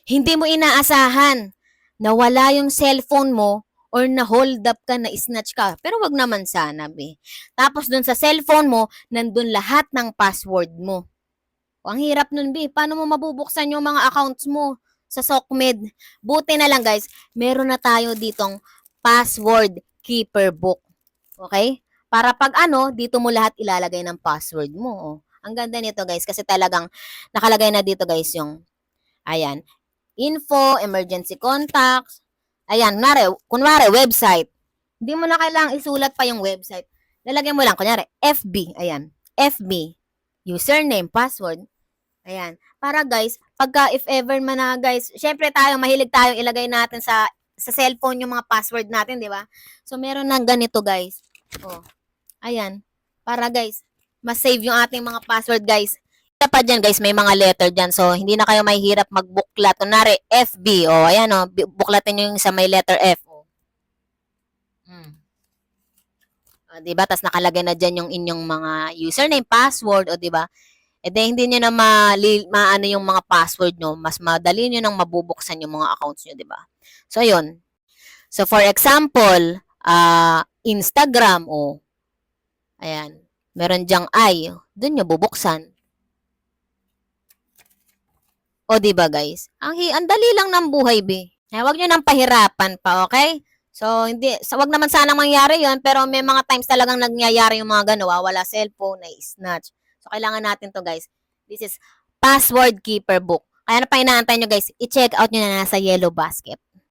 Hindi mo inaasahan na wala yung cellphone mo or na-hold up ka, na-snatch ka. Pero wag naman sana, be. Tapos dun sa cellphone mo, nandun lahat ng password mo. O, ang hirap nun, be. Paano mo mabubuksan yung mga accounts mo sa SOCMED? Buti na lang, guys, meron na tayo ditong password keeper book. Okay? Para pag ano, dito mo lahat ilalagay ng password mo. Oh. Ang ganda nito, guys, kasi talagang nakalagay na dito, guys, yung, ayan, info, emergency contacts. Ayan, kunwari, website. Hindi mo na kailangang isulat pa yung website. Lalagyan mo lang, kunyari, FB. Ayan, FB. Username, password. Ayan. Para guys, pagka if ever man na guys, syempre tayo, mahilig tayo ilagay natin sa cellphone yung mga password natin, di ba? So, meron ng ganito guys. Oh, ayan. Para guys, mas save yung ating mga password guys. Isa pa dyan guys, may mga letter dyan. So, hindi na kayo mahihirap magbuklat. Kunwari, FB. O, ayan o. Buklatin nyo yung sa may letter F. O. Diba? Tapos nakalagay na dyan yung inyong mga username, password. O, diba? E di, hindi nyo na maano yung mga password nyo. Mas madali nyo nang mabubuksan yung mga accounts nyo, diba? So, ayun. So, for example, Instagram. O, ayan. Meron dyang I. Doon nyo bubuksan. O, di ba guys? Ang dali lang ng buhay, be. Huwag nyo nang pahirapan pa, okay? So, wag naman sana mangyari yon, pero may mga times talagang nangyayari yung mga gano'n, wala cellphone, na snatch. So, kailangan natin to guys. This is password keeper book. Kaya na pa inaantay nyo guys, i-check out nyo na nasa yellow basket.